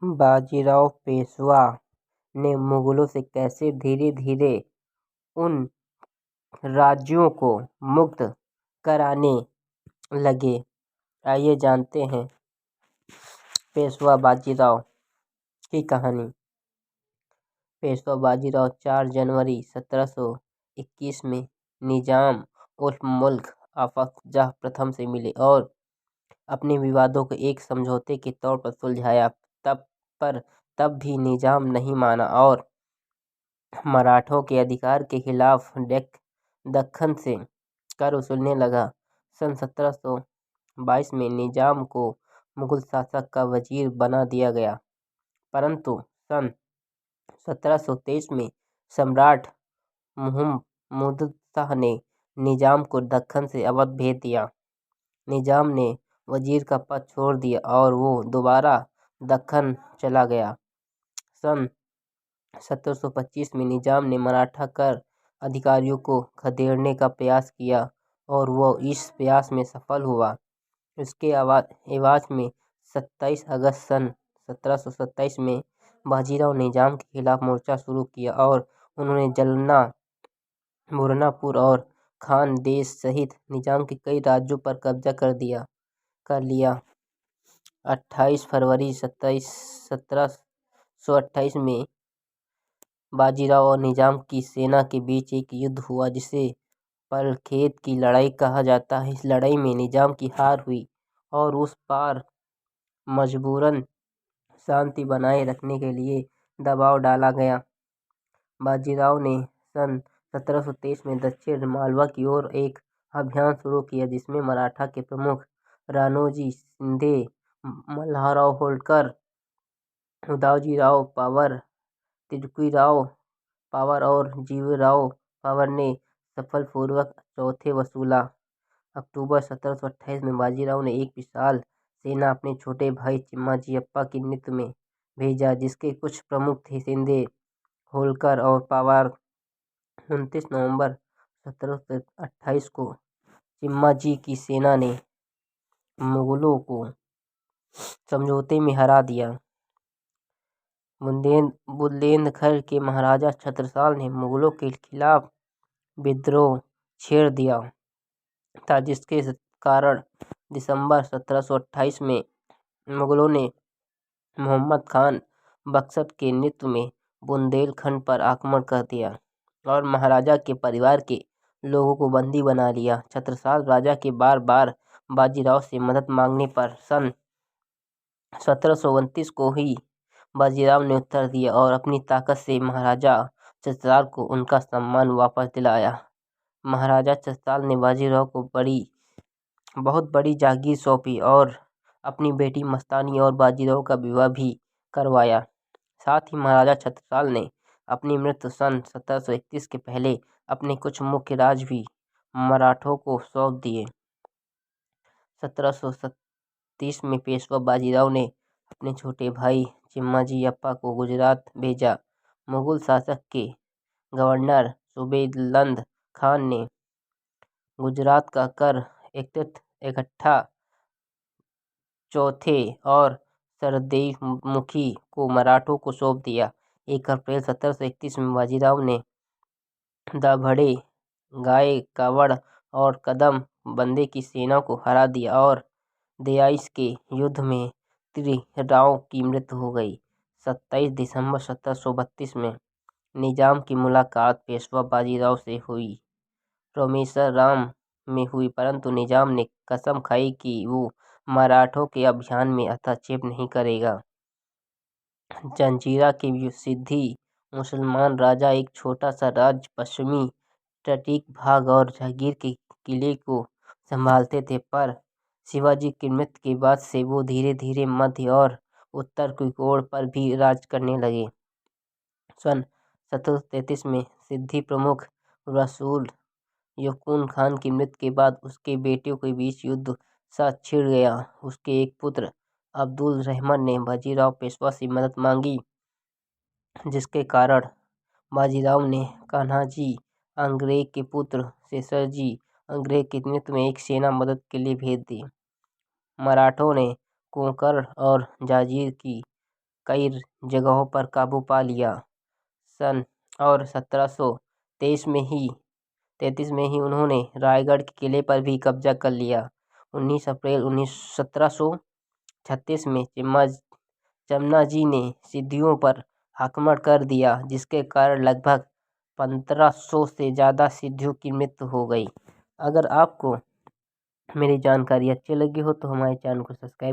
बाजीराव पेशवा ने मुगलों से कैसे धीरे धीरे उन राज्यों को मुक्त कराने लगे, आइए जानते हैं पेशवा बाजीराव की कहानी। पेशवा बाजीराव 4 जनवरी 1721 में निजाम उल मुल्क आफत जह प्रथम से मिले और अपने विवादों को एक समझौते के तौर पर सुलझाया। तब भी निजाम नहीं माना और मराठों के अधिकार के खिलाफ दक्खन से कर वसूलने लगा। सन 1722 में निजाम को मुगल शासक का वजीर बना दिया गया, परंतु सन 1723 में सम्राट मुहम्मद शाह ने निजाम को दक्खन से अवध भेज दिया। निजाम ने वजीर का पद छोड़ दिया और वो दोबारा दक्खन चला गया। सन 1725 में निजाम ने मराठा कर अधिकारियों को खदेड़ने का प्रयास किया और वो इस प्रयास में सफल हुआ। इसके एवज में 27 अगस्त सन 1727 में बाजीराव निजाम के खिलाफ मोर्चा शुरू किया और उन्होंने जलना, बुरहानपुर और खानदेश सहित निजाम के कई राज्यों पर कब्जा कर लिया। 28 फरवरी 1728 में बाजीराव और निजाम की सेना के बीच एक युद्ध हुआ जिसे पलखेत की लड़ाई कहा जाता है। इस लड़ाई में निजाम की हार हुई और उस पार मजबूरन शांति बनाए रखने के लिए दबाव डाला गया। बाजीराव ने सन 1723 में दक्षिण मालवा की ओर एक अभियान शुरू किया जिसमें मराठा के प्रमुख राणोजी शिंदे, मल्हारराव होलकर, उदयजीराव पवार, तिरुचिराव पवार और जीवराव पवार ने सफलपूर्वक चौथे वसूला। अक्टूबर 1728 में बाजीराव ने एक विशाल सेना अपने छोटे भाई चिम्माजीअप्पा के नेतृत्व में भेजा, जिसके कुछ प्रमुख थे शिंदे, होलकर और पवार। 29 नवंबर 1728 को चिम्माजी की सेना ने मुगलों को समझौते में हरा दिया। बुंदेलखंड के महाराजा छत्रसाल ने मुगलों के खिलाफ विद्रोह छेड़ दिया था, जिसके कारण दिसंबर 1728 में मुगलों ने मुहम्मद खान बख्श के नेतृत्व में बुंदेलखंड पर आक्रमण कर दिया और महाराजा के परिवार के लोगों को बंदी बना लिया। छत्रसाल राजा के बार बार बाजीराव से मदद मांगने पर सन 1729 को ही बाजीराव ने उत्तर दिया और अपनी ताकत से महाराजा छत्रसाल को उनका सम्मान वापस दिलाया। महाराजा छत्रसाल ने बाजीराव को बहुत बड़ी जागीर सौंपी और अपनी बेटी मस्तानी और बाजीराव का विवाह भी करवाया। साथ ही महाराजा छत्रसाल ने अपनी मृत्यु सन 1731 के पहले अपने कुछ मुख्य राज भी मराठों को सौंप दिए। 1730 में पेशवा बाजीराव ने अपने छोटे भाई चिम्माजीअप्पा को गुजरात भेजा। मुगल शासक के गवर्नर सुबेदलंद खान ने गुजरात का कर इकट्ठा चौथे और सरदेमुखी को मराठों को सौंप दिया। 1 अप्रैल 1731 में बाजीराव ने दाभड़े, गायकवाड़ और कदम बंदे की सेना को हरा दिया और देयास के युद्ध में त्रिराव की मृत्यु हो गई। 27 दिसंबर 1732 में निजाम की मुलाकात पेशवा बाजीराव से हुई राम में हुई, परंतु निजाम ने कसम खाई कि वो मराठों के अभियान में हस्तक्षेप नहीं करेगा। जंजीरा के सिद्दी मुसलमान राजा एक छोटा सा राज्य पश्चिमी तटीय भाग और जहांगीर के किले को संभालते थे, पर शिवाजी की मृत्यु के बाद से वो धीरे धीरे मध्य और उत्तर की ओर पर भी राज करने लगे। सन 1733 में सिद्दी प्रमुख रसूल यकून खान की मृत्यु के बाद उसके बेटों के बीच युद्ध सा छिड़ गया। उसके एक पुत्र अब्दुल रहमान ने बाजीराव पेशवा से मदद मांगी, जिसके कारण बाजीराव ने कान्हाजी आंग्रे के पुत्र शेषाजी आंग्रे के नेतृत्व में एक सेना मदद के लिए भेज दी। मराठों ने कोंकण और जांजगीर की कई जगहों पर काबू पा लिया। सन और 1733 में ही उन्होंने रायगढ़ के किले पर भी कब्जा कर लिया। 19 अप्रैल 1736 में चिम्माजी ने सिद्दियों पर आक्रमण कर दिया, जिसके कारण लगभग 1500 से ज़्यादा सिद्दियों की मृत्यु हो गई। अगर आपको मेरी जानकारी अच्छी लगी हो तो हमारे चैनल को सब्सक्राइब